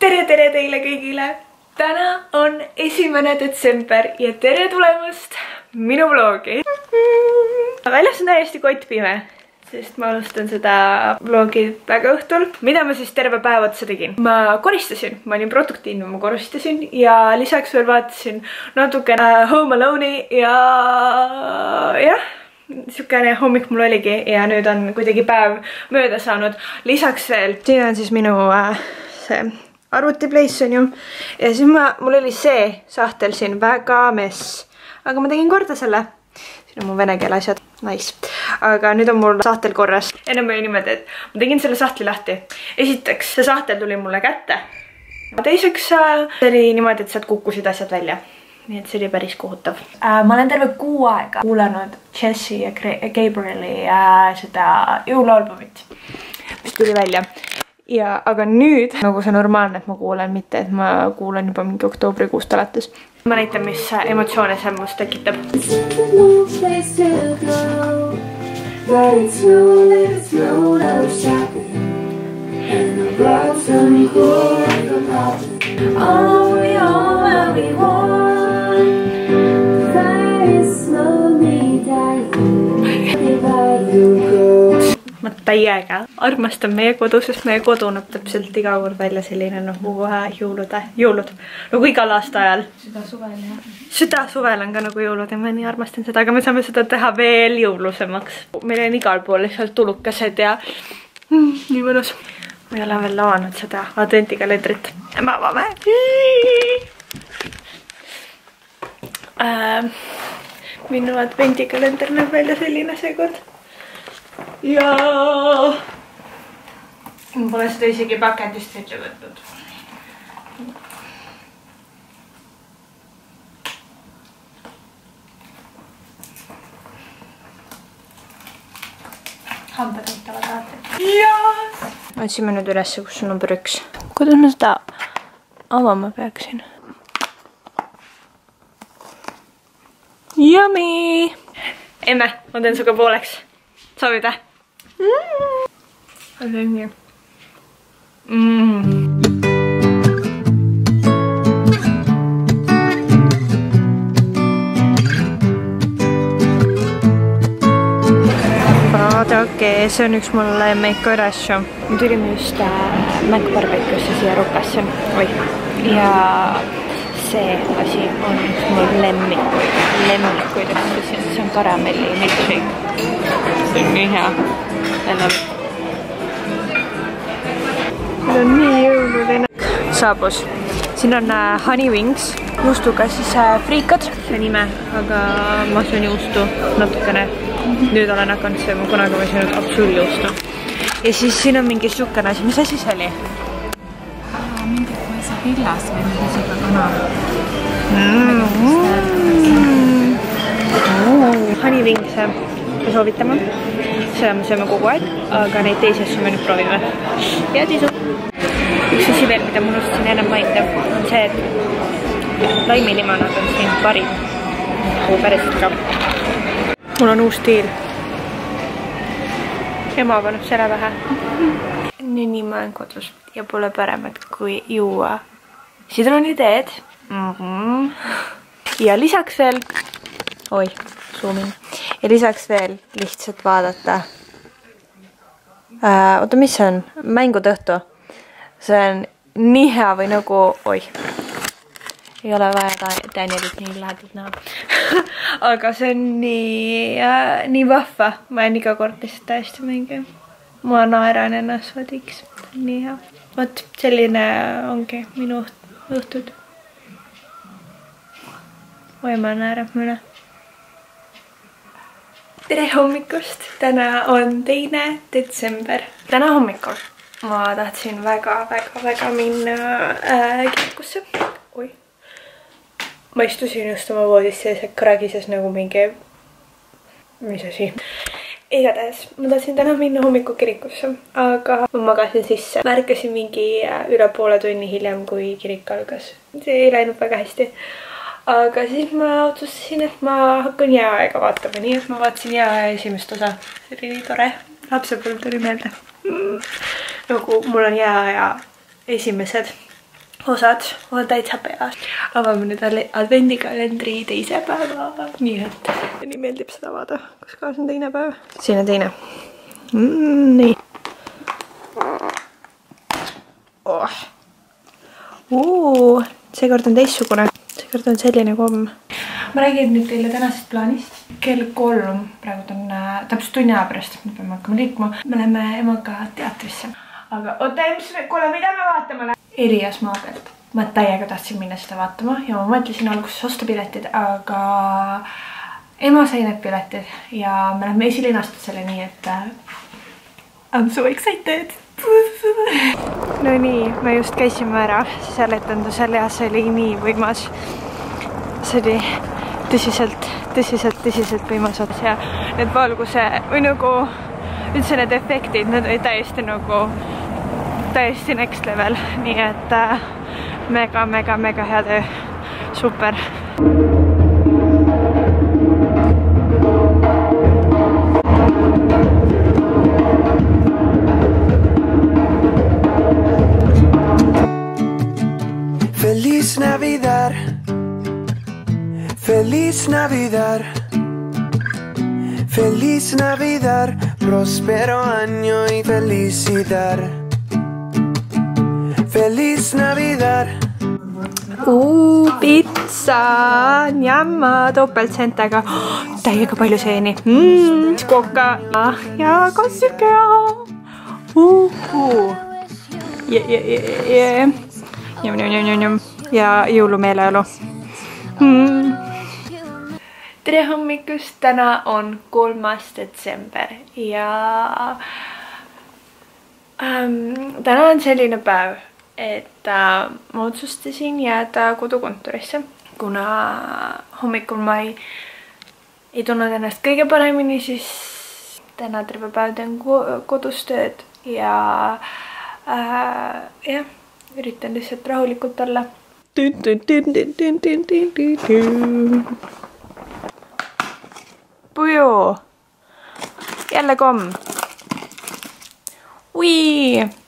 tere teile kõigile! Täna on 1. detsember ja tere tulemast minu vlogi. Väljas on täiesti kottpime, sest ma alustan seda vlogi väga õhtul. Mida ma siis terve päev otsa tegin? Ma koristasin, ma olin produktiivne, ma koristasin ja lisaks veel vaatasin natuke Home Alone'i ja jah. Siukene hommik mul oligi ja nüüd on kuidagi päev mööda saanud. Lisaks veel, siin on siis minu see arvutiplace on ju. Ja siis mul oli see sahtel siin väga mess. Aga ma tegin korda selle. Siin on mu vene keele asjad. Nice. Aga nüüd on mul sahtel korras. Enne ma oli niimoodi, et ma tegin selle sahtli lahti. Esiteks, see sahtel tuli mulle kätte. Teiseks, see oli niimoodi, et sealt kukkusid asjad välja. Nii et see oli päris kohutav. Ma olen terve 6 aega kuulanud Jessie ja Gabrieli seda jõulualbumit, mis tuli välja. Aga nüüd, nagu see normaalne, et ma kuulen, mitte et ma kuulen juba mingi oktoobrikuust alates. Ma näitan, mis emotsioone see must tekitab. Ma täiega armastan meie kodu, sest meie kodu näeb täpselt iga kord välja selline nagu jõulud. Nagu igal aasta ajal. Süda suvel, jah. Süda suvel on ka nagu jõulud ja ma nii armastan seda, aga me saame seda teha veel jõulusemaks. Meil on igal pool lihtsalt tulukesed ja nii mõnus. Ma ei ole veel avanud seda adventikalendrit. Me avame. Minu adventikalender näeb välja selline seekord. Ja ma pole seda isegi pakendist välja võtnud. Hambad võtavad alati. Jaas! Otsime nüüd üles, kus on number 1. Kuidas ma seda avama peaksin? Yummy! Emme, ma teen suga pooleks. Soovid, On see nii. Vaadake, see on üks mul lemmikasju. Me tulime just Mac-barbecue'sse siia Rukasse. Ja see asi on üks mul lemmikuid. See on karamelli milkshake. See on nii hea. See on nii jõululine. Saabus. Siin on honey wings. Juustuga siis friikad. See nime, aga ma söön juustu natukene. Nüüd olen hakanud sööma, kunagi ma söönud absoluutjuustu. Ja siis siin on mingi sukene asi. Mis asi see oli? Mingi pillas või mingi siga kana. Honey wings me soovitame. Seda me sööme kogu aeg, aga neid teisi asju me nüüd proovime. Ja tisu. Üks asi veel, mida ma unustasin ennem mainida, on see, et laimilimonad on siin parim. Päriselt ka. Mul on uus stiil. Ema paneb selle vähe. Nii ma olen kodus ja pole paremat kui juua sidruniteed. Ja lisaks veel, zoomin. Ja lisaks veel lihtsalt vaadata. Oota, mis see on? Mängutõhtu. See on nii hea või nagu, ei ole vaja Danielit nii lähedalt näha. Aga see on nii vahva. Ma olen iga kord lihtsalt täiesti mingi. Ma naeran ennast vadiks. Nii hea. Võt, selline ongi minu õhtud. Ma naerab mõne. Tere hommikust! Täna on 2. detsember. Täna hommikul ma tahtsin väga minna kirikusse. Ma istusin just oma voodis sees ja kragises nagu mingi... Mis asi? Igatahes, ma tahtsin täna minna hommiku kirikusse, aga ma magasin sisse. Märkasin mingi üle poole tunni hiljem, kui kirik algas. See ei läinud väga hästi. Aga siis ma otsustasin, et ma hakkan jääaega vaatama. Nii et ma vaatasin jääaja esimest osa. See oli nii tore. Lapsepõlv tuli meelde. Nagu mul on jääaja esimesed osad on täitsa peas. Avame nüüd advendikalendri teise päeva. Nii et nii meeldib seda avada. Kas kaas on teine päev? Siin on teine. Nii. Seekord on teistsugune. Seekord on selline komm. Ma räägin nüüd teile tänasest plaanist. Kell 3, praegu on täpselt tunni aja pärast, me peame hakkama liikuma. Me läheme emaga teatrisse. Aga oota, kuule, mida me vaatame? Elias maa pealt. Ma täiega tahtsin minna seda vaatama ja ma mõtlesin alguses osta piletid, aga ema sai need piletid ja me läheme esilinastusele, nii et I'm so excited. No nii, me just käisime ära seal etendusel ja see oli nii võimas. See oli tõsiselt võimas ots ja need valguse või nagu üldse need efektid, need oli täiesti nagu täiesti next level, nii et mega hea töö, super. Feliz Navidad, Feliz Navidad, Feliz Navidad, próspero año y felicidad. Feliz Navidad. Pizza, njamma, topeltsentega, täiega palju seeni, koka ja kassike ja jõulumeeleolu. Tere hommikust, täna on 3. detsember ja täna on selline päev, et ma otsustasin jääda kodukontorisse, kuna hommikul ma ei tunnud ennast kõige paremini, siis täna terve päev teen kodus tööd ja üritan lihtsalt rahulikult olla. Puju! Jälle komm!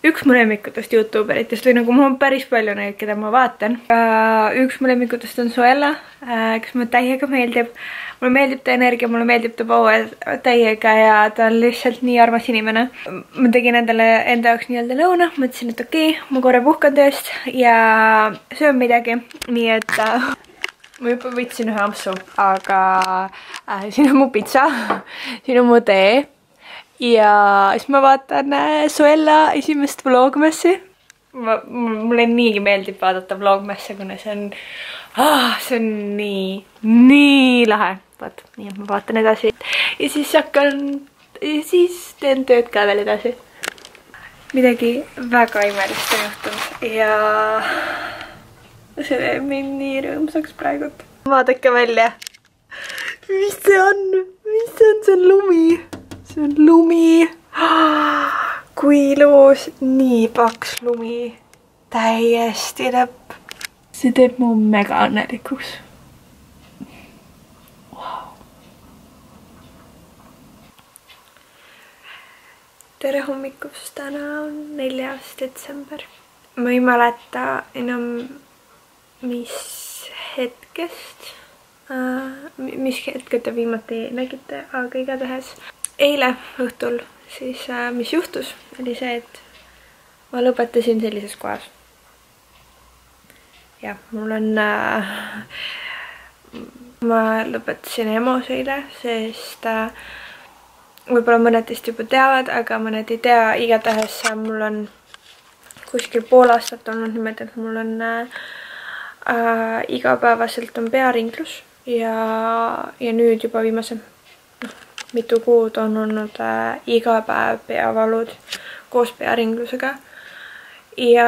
Üks mu lemmikutest YouTuberitest või nagu mul on päris palju neid, keda ma vaatan. Üks mu lemmikutest on Zoella, kes mulle täiega meeldib. Mulle meeldib ta energia, mulle meeldib ta power täiega ja ta on lihtsalt nii armas inimene. Ma tegin enda jaoks nii-öelda lõuna, mõtlesin, et okei, ma korra puhkan tööst ja söön midagi. Nii et ma juba võtsin ühe ampsu, aga siin on mu pitsa, siin on mu tee. Ja siis ma vaatan Zoella esimest vlogmassi. Mulle niigi meeldib vaadata vlogmasse, kuna see on nii lahe. Vaat, nii et ma vaatan edasi. Ja siis teen tööd ka veel edasi. Midagi väga imelist on juhtunud. Ja see teeb mind nii rõõmsaks praegult. Vaadake välja. Mis see on? See on lumi. See on lumi. Kui ilus, nii paks lumi. Täiesti lõpp. See teeb mu mega õnnelikuks. Wow. Tere hommikust, täna on 4. detsember. Ma ei mäleta enam mis hetkest te viimati nägite, aga igatahes eile õhtul siis, mis juhtus, oli see, et ma lõpetasin sellises kohas. Ja mul on, ma lõpetasin EMO-s eile, sest võib-olla mõned teist juba teavad, aga mõned ei tea, igatahes mul on kuskil pool aastat olnud niimoodi, et mul on igapäevaselt on pearinglus ja nüüd juba viimase mitu kuud on olnud iga päev peavalud koos pearinglusega ja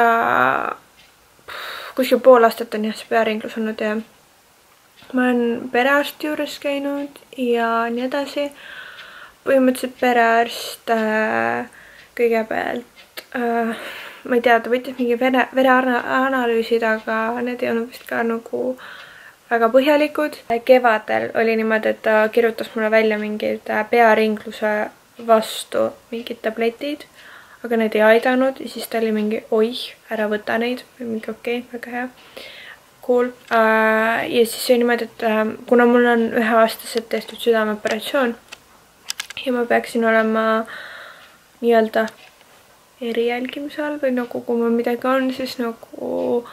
kuskil pool aastat on jah see pearinglus olnud ja ma olen perearsti juures käinud ja nii edasi. Põhimõtteliselt perearst kõigepealt, ma ei tea, ta võttis mingi vereanalüüsid, aga need ei olnud vist ka nagu väga põhjalikud. Kevadel oli niimoodi, et ta kirjutas mulle välja mingid pearingluse vastu mingid tabletid, aga need ei aidanud ja siis ta oli mingi oih, ära võta neid või mingi okei, väga hea. Cool. Ja siis oli niimoodi, et kuna mul on 1-aastaselt tehtud südameoperatsioon ja ma peaksin olema nii-öelda erijälgimise all või nagu kui mul midagi on, siis nagu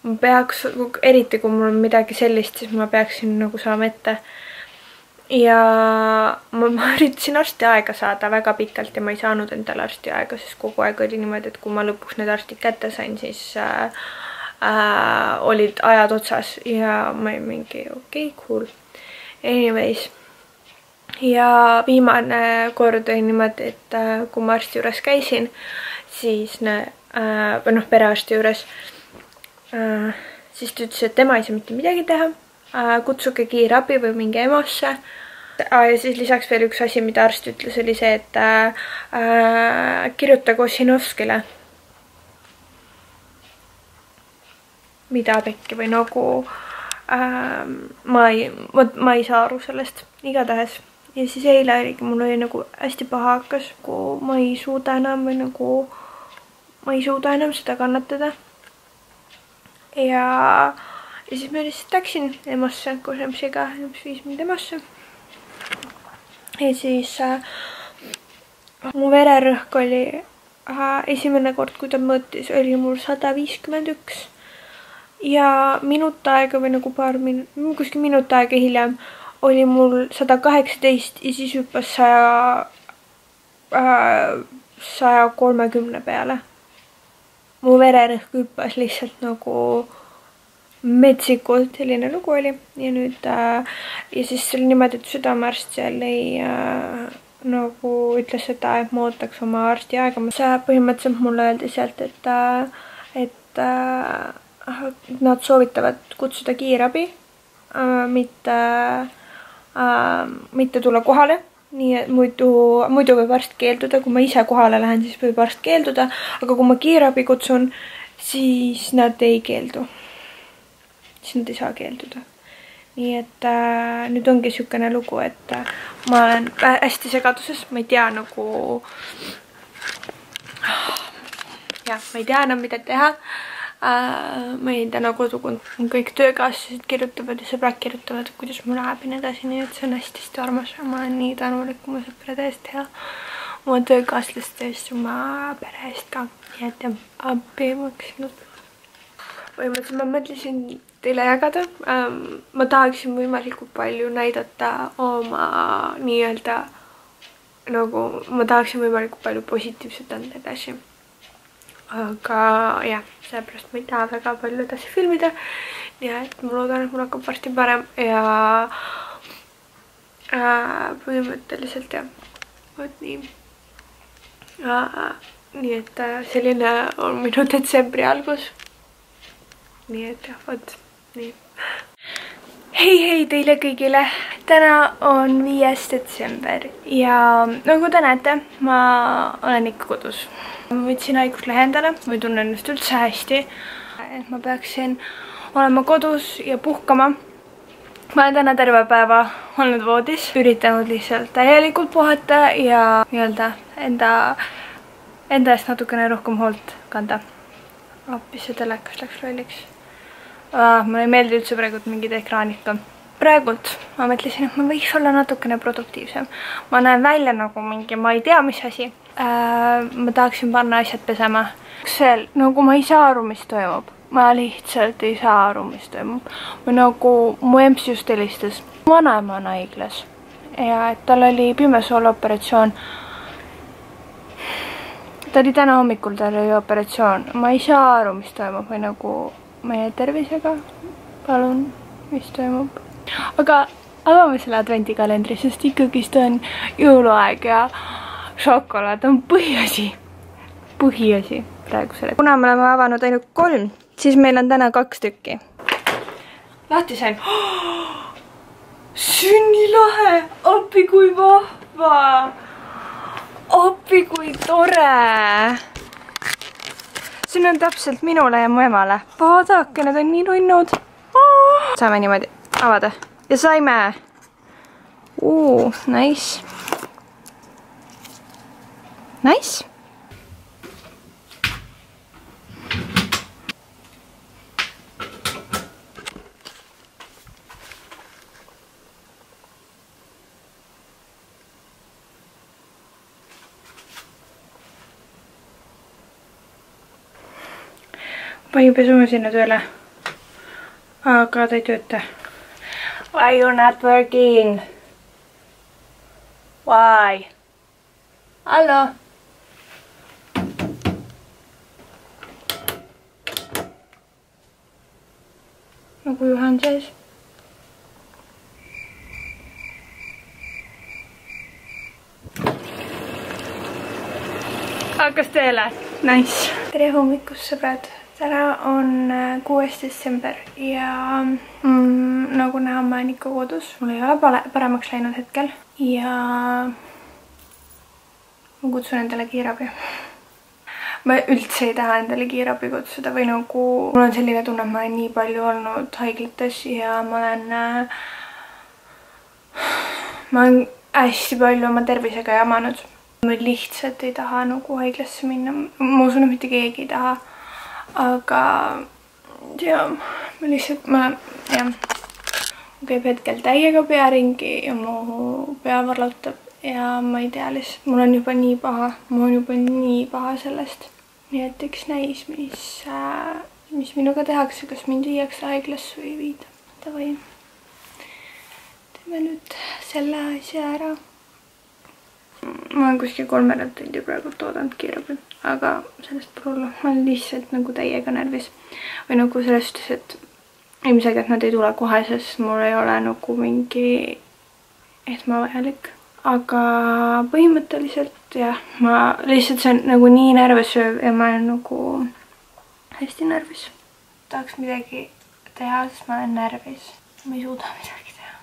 ma peaks, eriti kui mul on midagi sellist, siis ma peaksin nagu saama ette. Ja ma üritasin arsti aega saada väga pikalt ja ma ei saanud endale arsti aega, sest kogu aeg oli niimoodi, et kui ma lõpuks need arstid kätte sain, siis olid ajad otsas ja ma mingi okei, cool. Anyways. Ja viimane kord oli niimoodi, et kui ma arsti juures käisin, siis perearsti juures, siis ta ütles, et tema ei saa mitte midagi teha, kutsuge kiirabi või minge EMO-sse. Ja siis lisaks veel üks asi, mida arst ütles, oli see, et kirjutage Ossinovskile. Mida pekki või nagu ma ei saa aru sellest igatahes. Ja siis eile oligi, mul oli nagu hästi paha hakkas, kui ma ei suuda enam või nagu ma ei suuda enam seda kannatada. Ja siis ma lihtsalt läksin EMO-sse koos EMS-iga, EMS viis mind EMO-sse. Ja siis mu vererõhk oli esimene kord, kui ta mõõtis, oli mul 151. Ja minut aega või nagu kuskil minut aega hiljem oli mul 118 ja siis hüppas 130 peale. Mu vererõhk hüppas lihtsalt nagu metsikult, selline lugu oli. Ja nüüd, ja siis oli niimoodi, et südamearst seal ei nagu ütles seda, et ma ootaks oma arsti aega. Põhimõtteliselt mulle öeldi sealt, et nad soovitavad kutsuda kiirabi, mitte tulla kohale. Nii et muidu võib arst keelduda, kui ma ise kohale lähen, siis võib arst keelduda, aga kui ma kiirabi kutsun, siis nad ei keeldu. Siis nad ei saa keelduda. Nii et nüüd ongi sükene lugu, et ma olen hästi segaduses, ma ei tea nagu ma ei tea enam mida teha. Ma ei täna kodu, kõik töökaaslased kirjutavad ja sõbrad kirjutavad, kuidas mul läheb ja nii edasi, nii et see on hästi armas. Ma olen nii tänulik oma sõprade eest ja oma töökaaslaste eest, oma pere eest ka. Nii et appi maksinud. Põhimõtteliselt ma mõtlesin teile jagada. Ma tahaksin võimalikult palju näidata oma nii-öelda nagu ma tahaksin võimalikult palju positiivset anda edasi. Aga jah, seepärast ma ei taha väga palju edasi filmida. Ja et ma loodan, et mul hakkab varsti parem ja põhimõtteliselt jah, vot nii. Nii et selline on minu detsembri algus. Nii et jah, vot nii. Hei teile kõigile! Täna on 5. detsember ja nagu te näete, ma olen ikka kodus. Ma võtsin haiguslehe endale, ma ei tunne ennast üldse hästi. Et ma peaksin olema kodus ja puhkama. Ma olen täna terve päeva olnud voodis, üritanud lihtsalt täielikult puhata ja enda eest natukene rohkem hoolt kanda. Appi see telekas läks lolliks. Mulle ei meeldi üldse praegult mingid ekraanid ka. Praegult ma mõtlesin, et ma võiks olla natukene produktiivsem. Ma näen välja nagu mingi, ma ei tea, mis asi. Ma tahaksin panna asjad pesema. Nagu ma ei saa aru, mis toimub. Ma lihtsalt ei saa aru, mis toimub. Või nagu mu EMS just helistas. Vanaema on haiglas. Ja et tal oli pimesooloperatsioon. Ta oli täna hommikul, tal oli operatsioon. Ma ei saa aru, mis toimub. Või nagu meie tervisega. Palun, mis toimub. Aga avame selle adventikalendri, sest ikkagist on jõuluaeg ja šokolaad on põhiasi praegusele. Kuna me oleme avanud ainult 3, siis meil on täna 2 tükki. Lahti sain. Sünnilahe! Appi kui vahva! Appi kui tore! See on täpselt minule ja mu emale. Vaadake, need on nii nunnud. Saame niimoodi avada. Ja saime. Nice. Nice. panin pesumasina tööle. Aga ta ei tööta. Why you're not working? Why? Hallo? Nagu Juhan sees. Hakkas tööle. Nice. Tere hommikust, sõbrad. Täna on 6. detsember ja nagu näha, ma olen ikka kodus. Mul ei ole paremaks läinud hetkel ja ma kutsun endale kiirabi. Ma üldse ei taha endale kiirabi kutsuda või nagu mul on selline tunne, et ma olen nii palju olnud haiglates ja ma olen hästi palju oma tervisega jamanud. Ma lihtsalt ei taha nagu haiglasse minna. Ma usun, et mitte keegi ei taha. Aga ja, ma käib hetkel täiega pearingi ja mu pea varlatab. Ja ma ei tea lihtsalt, mul on juba nii paha. Mul on juba nii paha sellest. Nii et eks näis, mis minuga tehakse, kas mind viiakse haiglasse või ei viida. Tavai. Teeme nüüd selle asja ära. Ma olen kuskil 3 tundi praegu toodanud kiirabi, aga sellest pole. Ma olen lihtsalt nagu täiega närvis. Või nagu sellest, et ilmselgelt nad ei tule kohe, sest mul ei ole nagu mingi esmavajalik. Aga põhimõtteliselt jah, ma lihtsalt see on nagu nii närvesööv ja ma olen nagu hästi närvis. Tahaks midagi teha, sest ma olen närvis. Ma ei suuda midagi teha.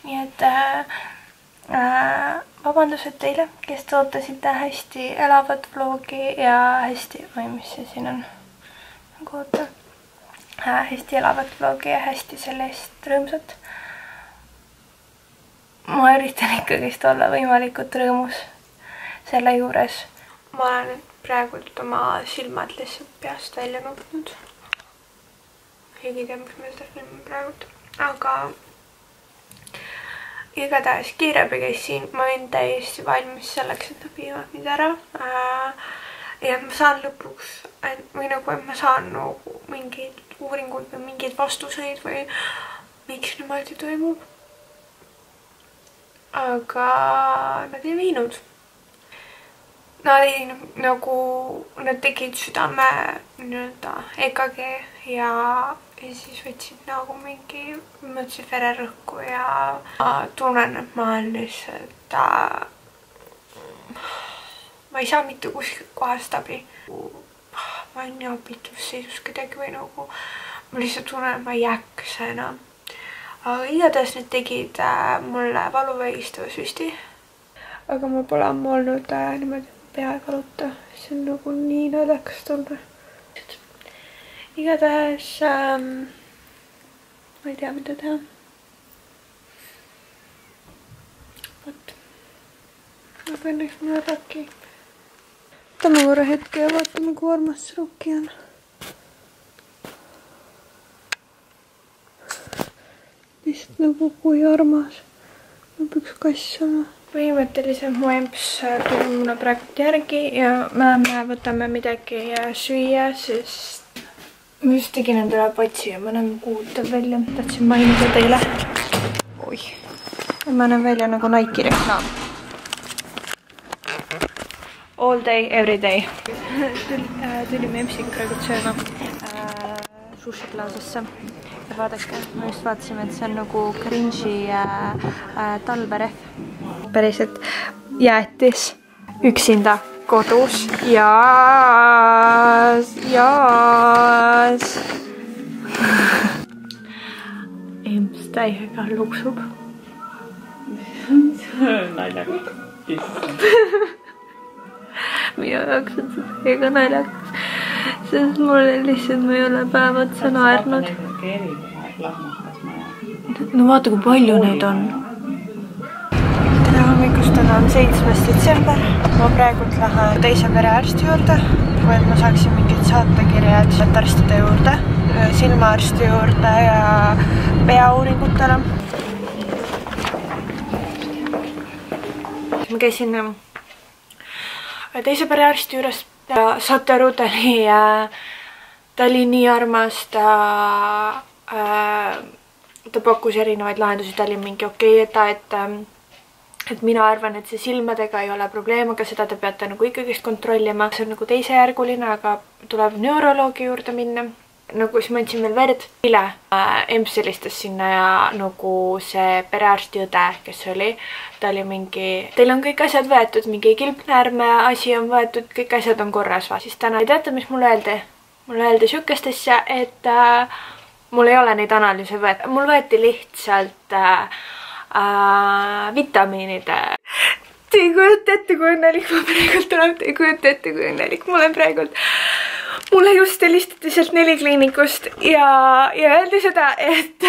Nii et vabandused teile, kes te ootasite hästi elavat vlogi ja hästi, või mis see siin on? Nagu oota. Hästi elavat vlogi ja hästi selle eest rõõmsat. Ma üritan ikkagist olla võimalikult rõõmus selle juures. Ma olen praegult oma silmad lihtsalt peast välja nutnud. Keegi tea, miks ma seda filmin praegult. Aga igatahes kiirabi käis siin. Ma olin täiesti valmis selleks, et nad viivad mind ära. Ja ma saan lõpuks, või nagu, et ma saan nagu mingeid uuringuid või mingeid vastuseid või miks niimoodi toimub. Aga nad ei viinud. Nad tegid südame EKG ja siis võtsid nagu mingi mõtlesid vererõhku ja tunnen, et ma olen lihtsalt ma ei saa mitte kuskilt kohast abi. Ma olen nii abitus seisus kedagi või nagu ma lihtsalt tunnen, et ma ei jaksa enam. Aga igatahes need tegid mulle valuvägistava süsti. Aga ma pole ammu olnud niimoodi pea ei valuta. See on nagu nii naljakas tunne. Igatahes ma ei tea, mida teha. Võt. Aga õnneks mul on Rocki. Võtame korra hetke ja vaatame, kui armas see Rocki on. Lihtsalt nagu kui armas. Ma peaks kass olema. Põhimõtteliselt mu emps tuli mulle praegu järgi ja me võtame midagi süüa, sest ma just tegin endale patsi ja ma näen kuutav välja. Tahtsin mainida teile. Oih. Ma näen välja nagu Nike'i reklaam. All day, every day. Tulime emsiga praegu sööma sushi-klaasesse. Ja vaadake, ma just vaatasime, et see on nagu cringe'i talverehv. Päriselt jäätis üksinda kodus. Jaas. Emps täiega luksub. Naljakas. Minu jaoks on see täiega naljakas. Sest mulle lihtsalt ma ei ole päev otsa naernud. No vaata, kui palju neid on. Tere hommikust, täna on 7. detsember. Ma praegult lähen teise perearsti juurde, kui ma saaksin mingid saatekirjad arstide juurde, silmaarsti juurde ja peauuringutele. Ma käisin teise perearsti juures saate aru, ta oli nii armas, ta pakkus erinevaid lahendusi, ta oli mingi okei, et mina arvan, et see silmadega ei ole probleem, aga seda te peate nagu ikkagist kontrollima. See on nagu teisejärguline, aga tuleb neuroloogi juurde minna. Nagu siis ma andsin veel verd. Eile emps helistas sinna ja nagu see perearsti õde, kes oli, ta oli mingi, teil on kõik asjad võetud, mingi kilpnäärme asi on võetud, kõik asjad on korras. Siis täna ei teata, mis mulle öeldi. Mulle öeldi sihukest asja, et mul ei ole neid analüüse võetud. Mul võeti lihtsalt vitamiinide. Te ei kujuta ette, kui õnnelik ma praegult olen. Te ei kujuta ette, kui õnnelik ma olen praegult. Mulle just helistati sealt 4 kliinikust ja öeldi seda, et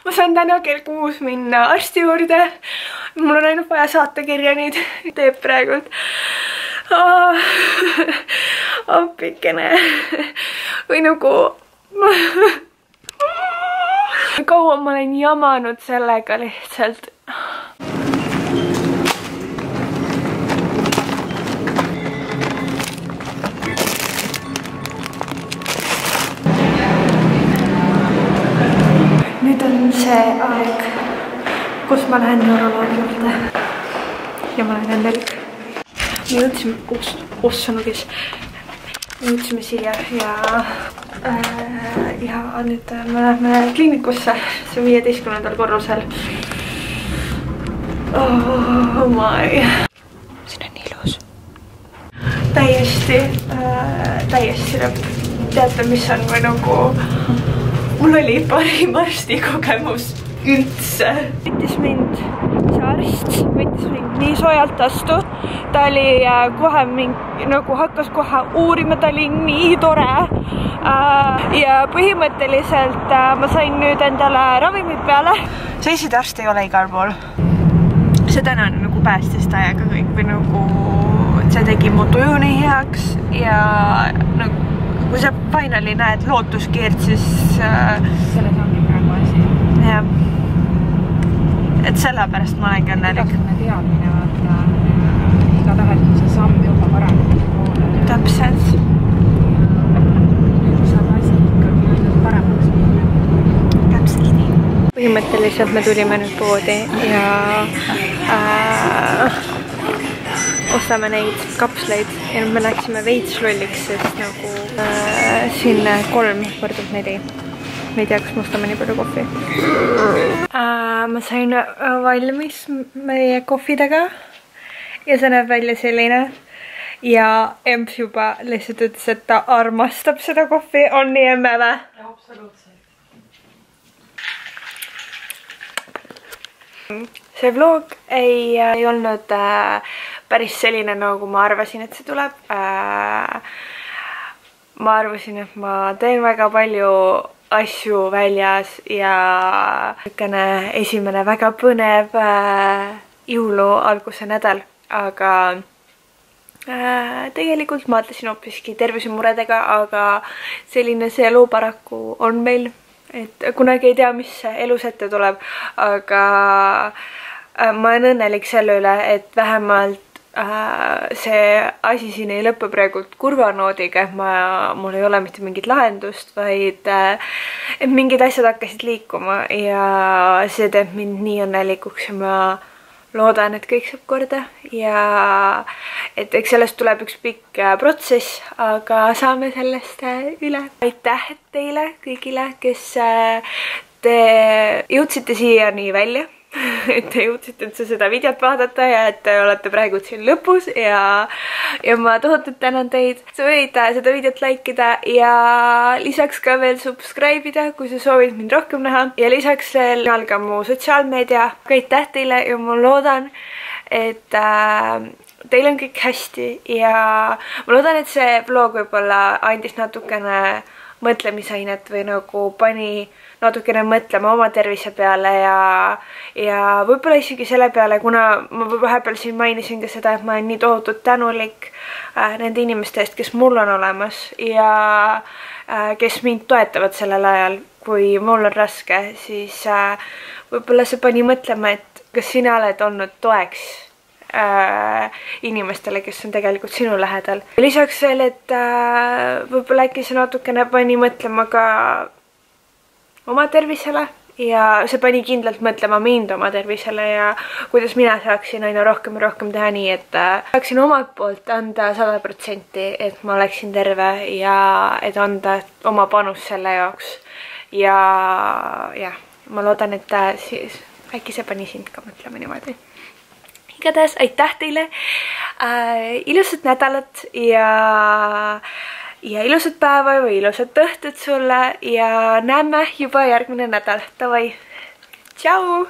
ma saan täna kell 6 minna arsti juurde. Mul on ainult vaja saata kirja neid teeb praegult. Appikene. Või nagu... Kaua ma olen jamanud sellega lihtsalt. Nüüd on see aeg, kus ma lähen neuroloogi juurde. Ja ma olen õnnelik. Me jõudsime siia ja nüüd me läheme kliinikusse, see on 15. korrusel. Oh my. Siin on ilus. Täiesti teate, mis on või nagu... Mul oli parim arsti kogemus üldse. Võttis mind, see arst võttis mind nii soojalt vastu. Ta oli kohe nagu hakkas kohe uurima, ta oli nii tore. Ja põhimõtteliselt ma sain nüüd endale ravimid peale. Selliseid arste ei ole igal pool. See tänane nagu päästis täiega kõik või nagu see tegi mu tuju nii heaks ja nagu kui sa finally näed lootuskeert, siis... Selles ongi praegu asi. Jah. Et selle pärast ma olengi õnnelik. Igasugune teadmine, vaata, iga tahes on see samm juba paremaks poole. Täpselt. Nüüd saab asi ikkagi ainult paremaks minna. Täpselt nii. Põhimõtteliselt me tulime nüüd poodi ja ostame neid kapsleid ja nüüd me läksime veits lolliks, sest nagu siin 3 võrdub 4. Me ei tea, kas me ostame nii palju kohvi. Ma sain valmis meie kohvidega ja see näeb välja selline. Ja emps juba lihtsalt ütles, et ta armastab seda kohvi. On nii emme vä? Absoluutselt. See vlog ei olnud päris selline, nagu ma arvasin, et see tuleb. Ma arvasin, et ma teen väga palju asju väljas ja esimene väga põnev jõulu alguse nädal, aga tegelikult ma mõtlesin hoopiski tervisemuredega, aga selline see elu paraku on meil, et kunagi ei tea, mis elus ette tuleb, aga ma olen õnnelik selle üle, et vähemalt see asi siin ei lõppe praegu kurva noodiga, et mul ei ole mitte mingit lahendust, vaid et mingid asjad hakkasid liikuma ja see teeb mind nii õnnelikuks ja ma loodan, et kõik saab korda ja et eks sellest tuleb üks pikk protsess, aga saame sellest üle. Aitäh teile kõigile, kes te jõudsite siiani välja. Et te jõudsite üldse seda videot vaadata ja et te olete praegu siin lõpus ja ma tohutult tänan teid. Sa võid seda videot likeida ja lisaks ka veel subscribe ida, kui sa soovid mind rohkem näha ja lisaks veel ka mu sotsiaalmeedia. Aitäh teile ja ma loodan, et teil on kõik hästi ja ma loodan, et see vlog võib-olla andis natukene mõtlemisainet või nagu pani natukene mõtlema oma tervise peale ja võib-olla isegi selle peale, kuna ma vahepeal siin mainisin ka seda, et ma olen nii tohutult tänulik nende inimeste eest, kes mul on olemas ja kes mind toetavad sellel ajal, kui mul on raske, siis võib-olla see pani mõtlema, et kas sina oled olnud toeks inimestele, kes on tegelikult sinu lähedal. Lisaks veel, et võib-olla äkki see natukene pani mõtlema ka oma tervisele ja see pani kindlalt mõtlema mind oma tervisele ja kuidas mina saaksin aina rohkem ja rohkem teha nii, et saaksin omalt poolt anda 100%, et ma oleksin terve ja et anda oma panus selle jaoks. Ja jah, ma loodan, et siis äkki see pani sind ka mõtlema niimoodi. Igatahes aitäh teile, ilusat nädalat ja ilusat päeva või ilusat õhtut sulle ja näeme juba järgmine nädal. Davai! Tšau!